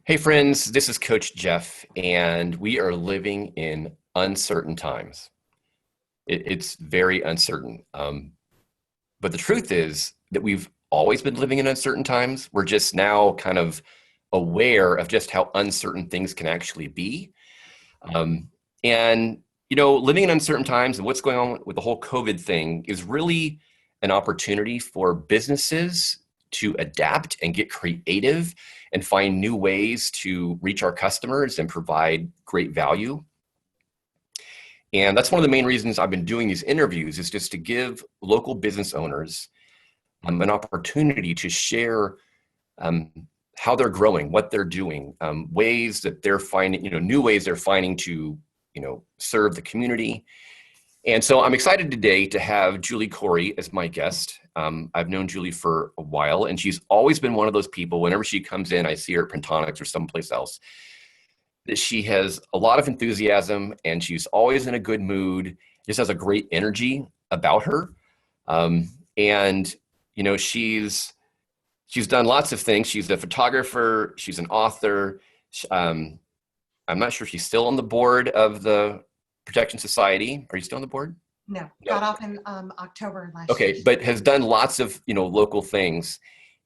Hey friends, this is Coach Jeff, and we are living in uncertain times. It's very uncertain. But the truth is that we've always been living in uncertain times. We're just now kind of aware of just how uncertain things can actually be. Um, and, living in uncertain times and what's going on with the whole COVID thing is really an opportunity for businesses to adapt and get creative and find new ways to reach our customers and provide great value. And that's one of the main reasons I've been doing these interviews, is just to give local business owners an opportunity to share um, how they're growing, what they're doing, ways that they're finding, new ways they're finding to, serve the community. And so I'm excited today to have Julie Corey as my guest. I've known Julie for a while, and she's always been one of those people, whenever she comes in, I see her at Printonics or someplace else, that she has a lot of enthusiasm and she's always in a good mood, just has a great energy about her. And, she's done lots of things. She's a photographer, she's an author. I'm not sure if she's still on the board of the Protection Society. Are you still on the board? No, No. got off in October last year. Okay, but has done lots of local things,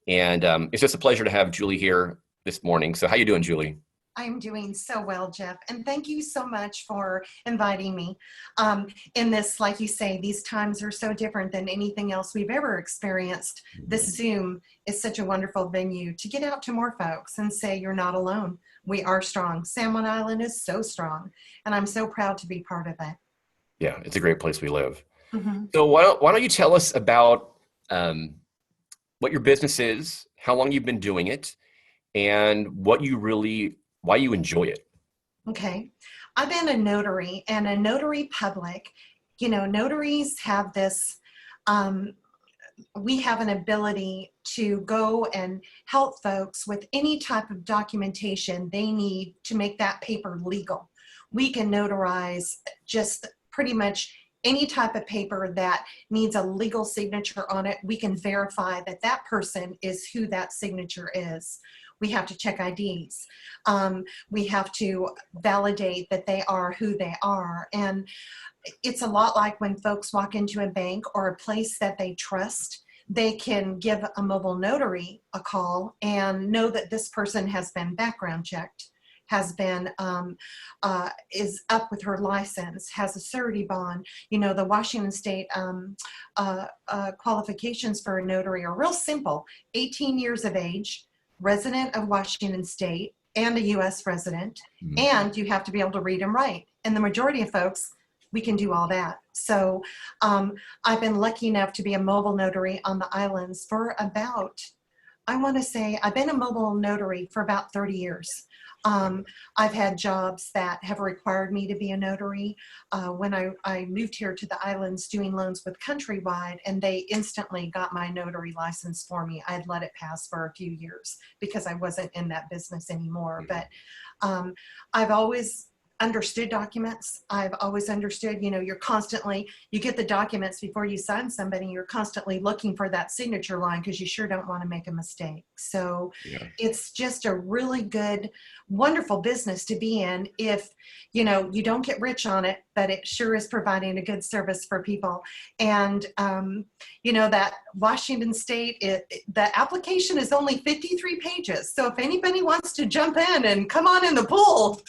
and it's just a pleasure to have Julie here this morning. So how you doing, Julie? I'm doing so well, Jeff, and thank you so much for inviting me. In this, like you say, these times are so different than anything else we've ever experienced. This Zoom is such a wonderful venue to get out to more folks and say you're not alone. We are strong. San Juan Island is so strong, and I'm so proud to be part of it. Yeah, it's a great place we live. Mm-hmm. So why don't you tell us about what your business is, how long you've been doing it, and why you enjoy it? Okay. I've been a notary and a notary public. Notaries have this, we have an ability to go and help folks with any type of documentation they need to make that paper legal. We can notarize just pretty much any type of paper that needs a legal signature on it. We can verify that that person is who that signature is. We have to check IDs. We have to validate that they are who they are. And it's a lot like when folks walk into a bank or a place that they trust, they can give a mobile notary a call and know that this person has been background checked, has been, is up with her license, has a surety bond. The Washington State qualifications for a notary are real simple: 18 years of age, resident of Washington State, and a U.S. resident, and you have to be able to read and write. And the majority of folks, we can do all that. So I've been lucky enough to be a mobile notary on the islands for about, I want to say, I've been a mobile notary for about 30 years. I've had jobs that have required me to be a notary. When I moved here to the islands doing loans with Countrywide, and they instantly got my notary license for me. I had let it pass for a few years because I wasn't in that business anymore. But I've always understood documents. I've always understood, you're constantly, you get the documents before you sign somebody, you're constantly looking for that signature line because you sure don't want to make a mistake. So it's just a really good, wonderful business to be in if, you don't get rich on it, but it sure is providing a good service for people. And, that Washington State, the application is only 53 pages. So if anybody wants to jump in and come on in the pool,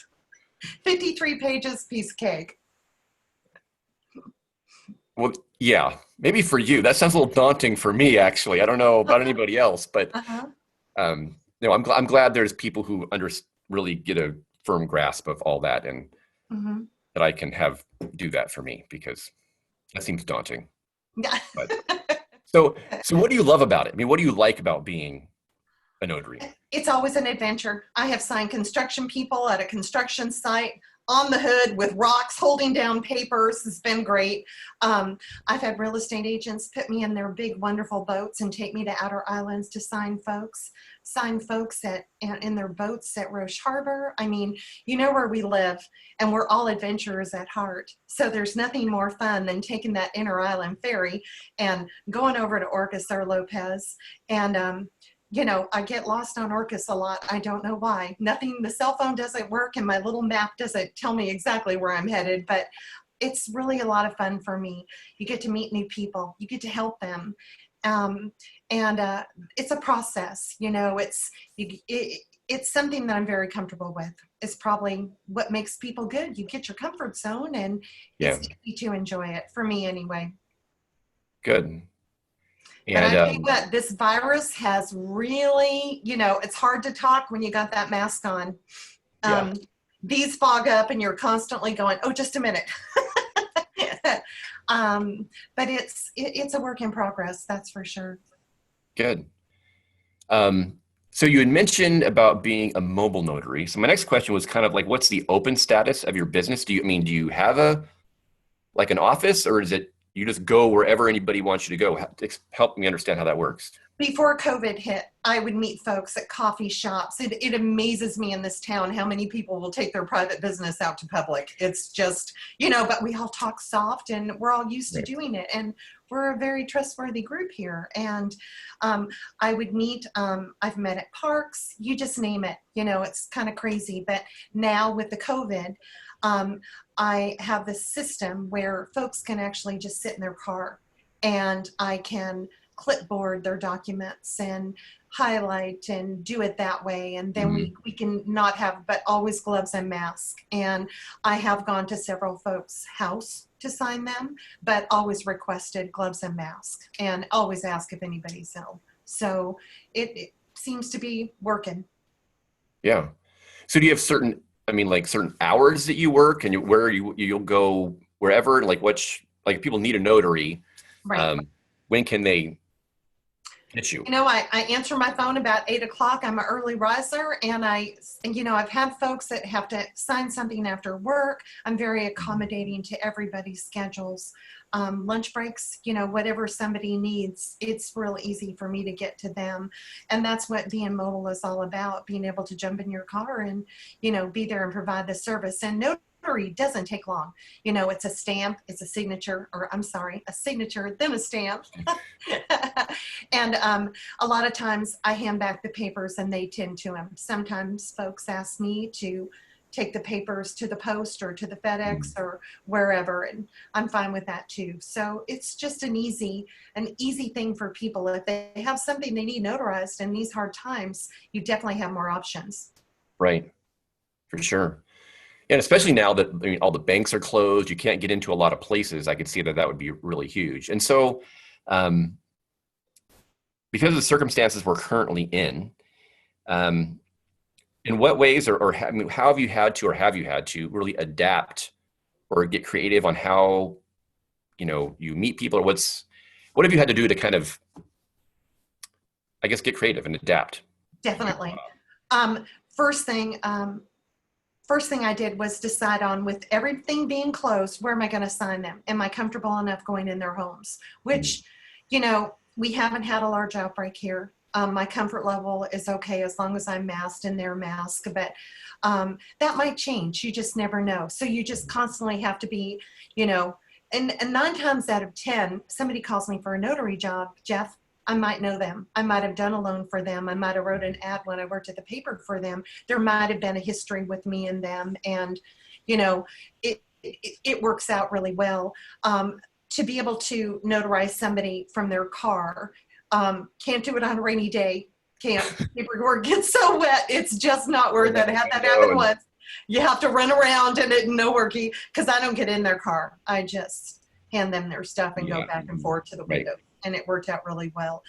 53 pages, piece of cake. Well, yeah, maybe for you. That sounds a little daunting for me, actually. I don't know about anybody else, but I'm glad there's people who really get a firm grasp of all that, and that I can do that for me, because that seems daunting. But, so what do you love about it? I mean, what do you like about being a notary? It's always an adventure. I have signed construction people at a construction site on the hood with rocks holding down papers. It's been great. I've had real estate agents put me in their big, wonderful boats and take me to outer islands to sign folks in their boats at Roche Harbor. I mean, where we live, and we're all adventurers at heart. So there's nothing more fun than taking that inner island ferry and going over to Orcas or Lopez and I get lost on Orcus a lot. I don't know why. Nothing, the cell phone doesn't work and my little map doesn't tell me exactly where I'm headed, but it's really a lot of fun for me. You get to meet new people. You get to help them. And it's a process, it's something that I'm very comfortable with. It's probably what makes people good. You get your comfort zone and Yeah. it's easy to enjoy it, for me anyway. Good. But I And tell you what, this virus has really, it's hard to talk when you got that mask on. yeah, These fog up and you're constantly going, oh, just a minute. But it's a work in progress, that's for sure. good. So you had mentioned about being a mobile notary. So my next question was kind of like, what's the open status of your business? Do you have an office, or is it you just go wherever anybody wants you to go? Help me understand how that works. Before COVID hit, I would meet folks at coffee shops. It amazes me in this town how many people will take their private business out to public. It's just, but we all talk soft and we're all used to doing it. And we're a very trustworthy group here. And I would meet, I've met at parks, you just name it. It's kind of crazy. But now with the COVID, I have this system where folks can actually just sit in their car and I can clipboard their documents and highlight and do it that way. And then we can not have, but always gloves and mask. And I have gone to several folks' house to sign them, but always requested gloves and mask and always ask if anybody's ill. So it seems to be working. Yeah. So do you have certain hours that you work and where you'll go wherever, like if people need a notary, Right. When can they get you? I answer my phone about 8 o'clock. I'm an early riser and I've had folks that have to sign something after work. I'm very accommodating to everybody's schedules. Lunch breaks, whatever somebody needs, it's real easy for me to get to them. And that's what being mobile is all about, being able to jump in your car and, be there and provide the service. And notary doesn't take long. It's a stamp, it's a signature, a signature, then a stamp. And a lot of times I hand back the papers and they tend to them. Sometimes folks ask me to take the papers to the post or to the FedEx or wherever, and I'm fine with that too. So it's just an easy thing for people. If they have something they need notarized in these hard times, you definitely have more options. Right, for sure. And especially now that all the banks are closed, you can't get into a lot of places. I could see that would be really huge. And so, because of the circumstances we're currently in what ways how have you had to really adapt or get creative on how, you meet people, or what have you had to do to kind of, I guess, get creative and adapt? Definitely. First thing I did was decide on, with everything being closed, where am I going to sign them? Am I comfortable enough going in their homes? Which, we haven't had a large outbreak here. My comfort level is okay as long as I'm masked and they're masked, but that might change. You just never know. So you just constantly have to be, and 9 times out of 10, somebody calls me for a notary job, Jeff, I might know them. I might have done a loan for them. I might have wrote an ad when I worked at the paper for them. There might have been a history with me and them. And, it works out really well. To be able to notarize somebody from their car, can't do it on a rainy day. Paperwork gets so wet. It's just not worth it. I had that happen once. You have to run around and no worky, because I don't get in their car. I just hand them their stuff and go back and forth to the window. And it worked out really well.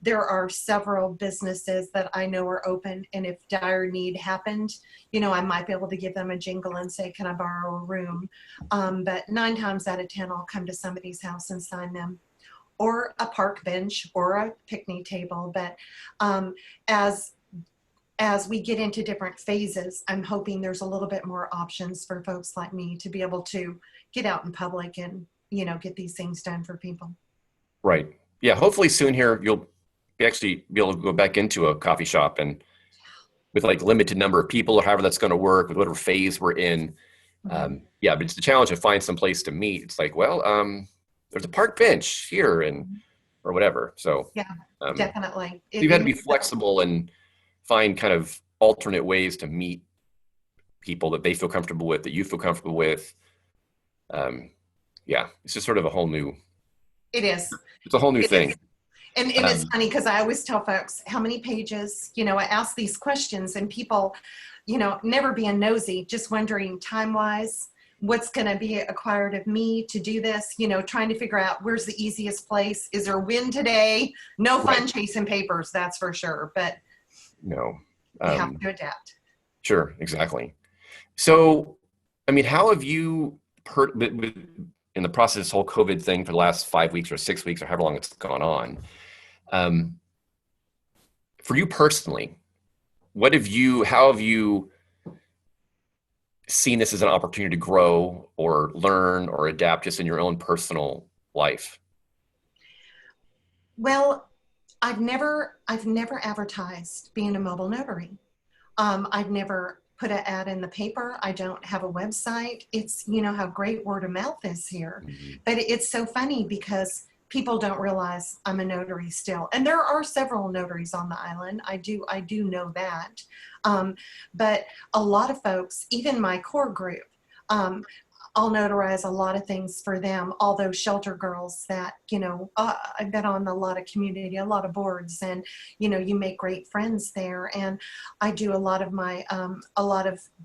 There are several businesses that I know are open, and if dire need happened, I might be able to give them a jingle and say, can I borrow a room? But 9 times out of 10, I'll come to somebody's house and sign them, or a park bench or a picnic table. But as we get into different phases, I'm hoping there's a little bit more options for folks like me to be able to get out in public and, get these things done for people. Right. Yeah. Hopefully soon here, you'll actually be able to go back into a coffee shop and with limited number of people, or however that's going to work with whatever phase we're in. Yeah, but it's the challenge to find some place to meet. It's there's a park bench here, or whatever. So Yeah, um, definitely. you've had to be flexible and find kind of alternate ways to meet people that they feel comfortable with, that you feel comfortable with. Yeah, it's just sort of a whole new, It is. it's a whole new It thing. is. And it's funny because I always tell folks how many pages, I ask these questions and people, never being nosy, just wondering time-wise, what's going to be acquired of me to do this, trying to figure out where's the easiest place. Is there wind today? No fun Right. chasing papers, that's for sure. But No. you have to adapt. Sure, exactly. So, I mean, how have you heard in the process of this whole COVID thing for the last 5 weeks or 6 weeks or however long it's gone on? For you personally, how have you seen this as an opportunity to grow or learn or adapt just in your own personal life? Well, I've never advertised being a mobile notary. I've never put an ad in the paper. I don't have a website. It's, how great word of mouth is here. Mm-hmm. But it's so funny because people don't realize I'm a notary still. And there are several notaries on the island. I do know that. But a lot of folks, even my core group, I'll notarize a lot of things for them, all those shelter girls that, I've been on a lot of community, a lot of boards, and, you make great friends there. And I do a lot of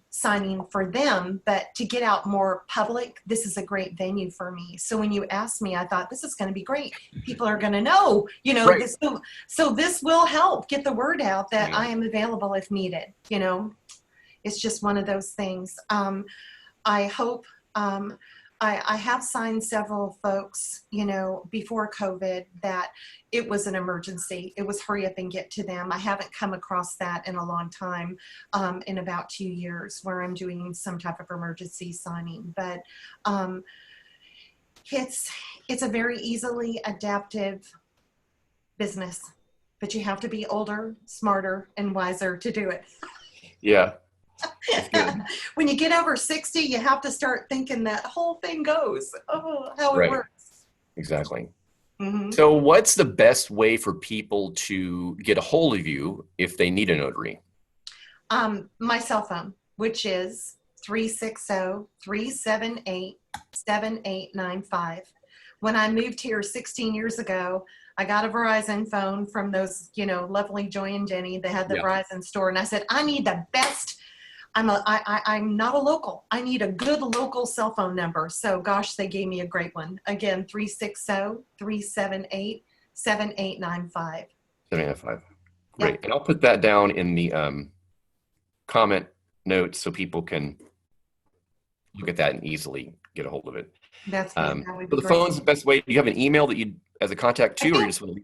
signing for them, but to get out more public, this is a great venue for me. So when you asked me, I thought this is going to be great. People are going to know, Right. so this will help get the word out that Yeah. I am available if needed. It's just one of those things. I hope, I have signed several folks, before COVID that it was an emergency. It was hurry up and get to them. I haven't come across that in a long time, in about 2 years, where I'm doing some type of emergency signing. But it's a very easily adaptive business, but you have to be older, smarter, and wiser to do it. Yeah. That's good. When you get over 60, you have to start thinking that whole thing goes, how it Right. works. Exactly. Mm-hmm. So what's the best way for people to get a hold of you if they need a notary? My cell phone, which is 360-378-7895. When I moved here 16 years ago, I got a Verizon phone from those, lovely Joy and Jenny. They had the Yeah. Verizon store, and I said, I need the best. I'm not a local. I need a good local cell phone number. So gosh, they gave me a great one. Again, 360-378-7895. 785. Yeah, Great. And I'll put that down in the comment notes so people can look at that and easily get a hold of it. that's good. That would So be the great. phone's the best way. Do you have an email that you as a contact I too, or you do. just want to?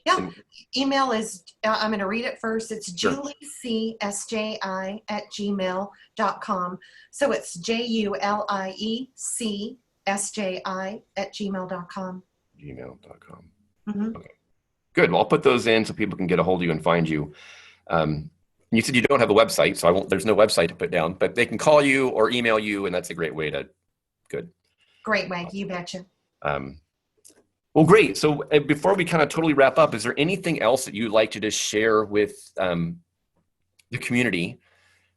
Yeah. Email is, I'm going to read it first. It's Sure. juliecsji@gmail.com. So it's JULIECSJI@gmail.com. Gmail.com. Mm-hmm. Okay. Good. Well, I'll put those in so people can get a hold of you and find you. You said you don't have a website, so there's no website to put down, but they can call you or email you, and that's a great way to. Good. Great way. You betcha. Well, great. So before we kind of totally wrap up, is there anything else that you'd like to just share with the community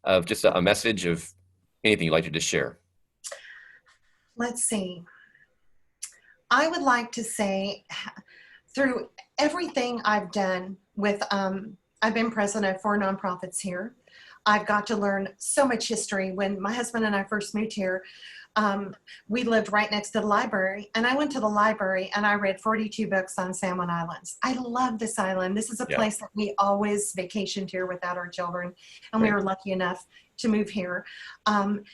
of just a message of anything you'd like to just share? Let's see. I would like to say, through everything I've done with, I've been president of 4 nonprofits here. I've got to learn so much history. When my husband and I first moved here, we lived right next to the library, and I went to the library and I read 42 books on San Juan Islands. I love this island. This is a place that we always vacationed here without our children, and we were lucky enough to move here. And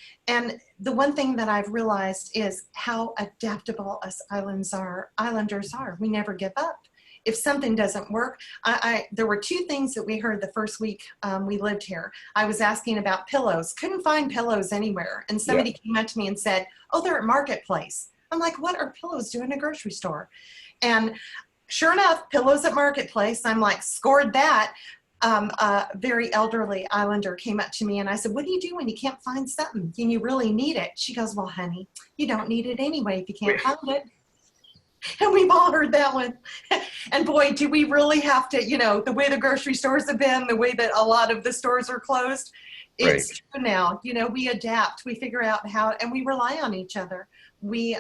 the one thing that I've realized is how adaptable us islanders are. We never give up. If something doesn't work, there were 2 things that we heard the first week we lived here. I was asking about pillows, couldn't find pillows anywhere. And somebody came up to me and said, oh, they're at Marketplace. I'm like, what are pillows doing in a grocery store? And sure enough, pillows at Marketplace. I'm like, scored that. A very elderly islander came up to me and I said, what do you do when you can't find something and you really need it? She goes, well, honey, you don't need it anyway if you can't find it. And we've all heard that one. And boy, do we really have to, the way the grocery stores have been, the way that a lot of the stores are closed, Right. it's true now. We adapt, we figure out how, and we rely on each other. We're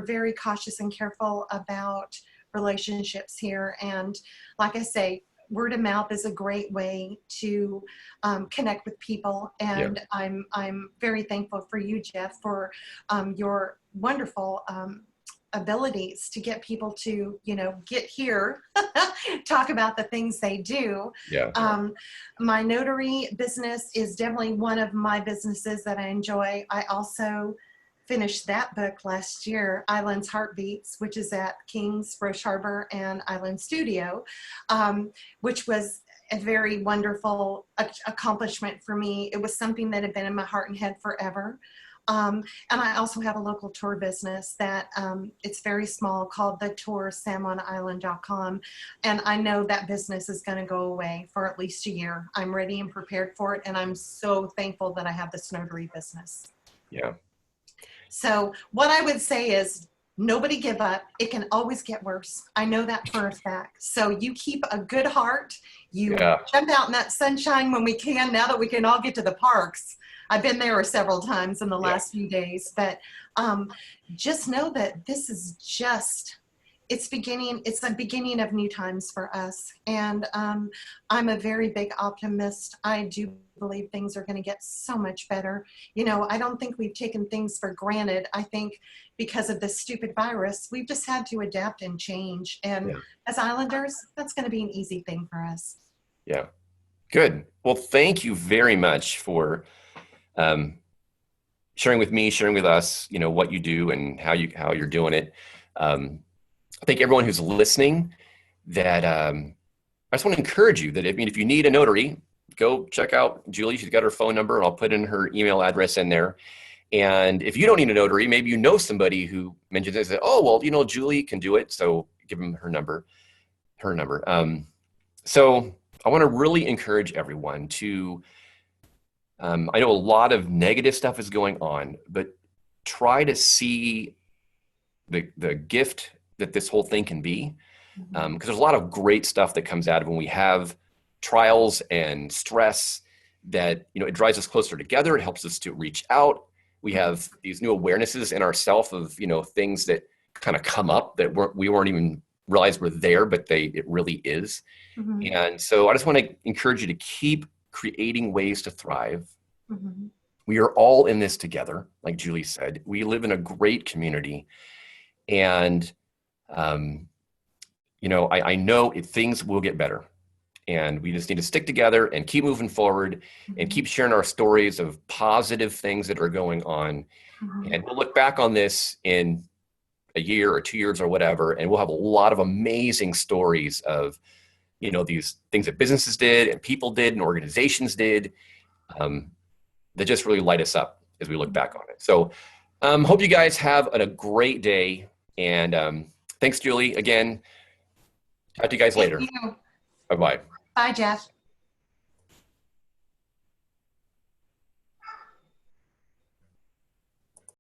very cautious and careful about relationships here. And like I say, word of mouth is a great way to connect with people. Yeah. And I'm very thankful for you, Jeff, for your wonderful abilities to get people to, get here, talk about the things they do. Yeah. My notary business is definitely one of my businesses that I enjoy. I also finished that book last year, Island's Heartbeats, which is at King's, Roche Harbor, and Island Studio, which was a very wonderful accomplishment for me. It was something that had been in my heart and head forever. And I also have a local tour business that it's very small, called the tour salmonisland.com. And I know that business is going to go away for at least a year. I'm ready and prepared for it. And I'm so thankful that I have this notary business. Yeah. So what I would say is, nobody give up. It can always get worse. I know that for a fact. So you keep a good heart. You jump out in that sunshine when we can, now that we can all get to the parks. I've been there several times in the last few days, but just know that this is it's the beginning of new times for us. And I'm a very big optimist. I do believe things are going to get so much better. I don't think we've taken things for granted. I think because of this stupid virus, we've just had to adapt and change. And as Islanders, that's going to be an easy thing for us. Yeah. Good. Well, thank you very much for sharing with me, sharing with us, what you do and how you're doing it. I think everyone who's listening, that I just want to encourage you that if you need a notary, go check out Julie. She's got her phone number, and I'll put in her email address in there. And if you don't need a notary, maybe you know somebody who mentions it, say, oh, well, Julie can do it. So give them her number. So I want to really encourage everyone to, I know a lot of negative stuff is going on, but try to see the gift that this whole thing can be. Because there's a lot of great stuff that comes out of when we have trials and stress, that, it drives us closer together. It helps us to reach out. We have these new awarenesses in ourselves of, things that kind of come up that we weren't even realize were there, but it really is. And so I just want to encourage you to keep creating ways to thrive. We are all in this together. Like Julie said, we live in a great community, and I know things will get better, and we just need to stick together and keep moving forward and keep sharing our stories of positive things that are going on. And we'll look back on this in a year or 2 years or whatever, and we'll have a lot of amazing stories of, these things that businesses did and people did and organizations did, that just really light us up as we look back on it. So hope you guys have a great day. And thanks, Julie, again. Talk to you guys later. Thank you. Bye-bye. Bye, Jeff.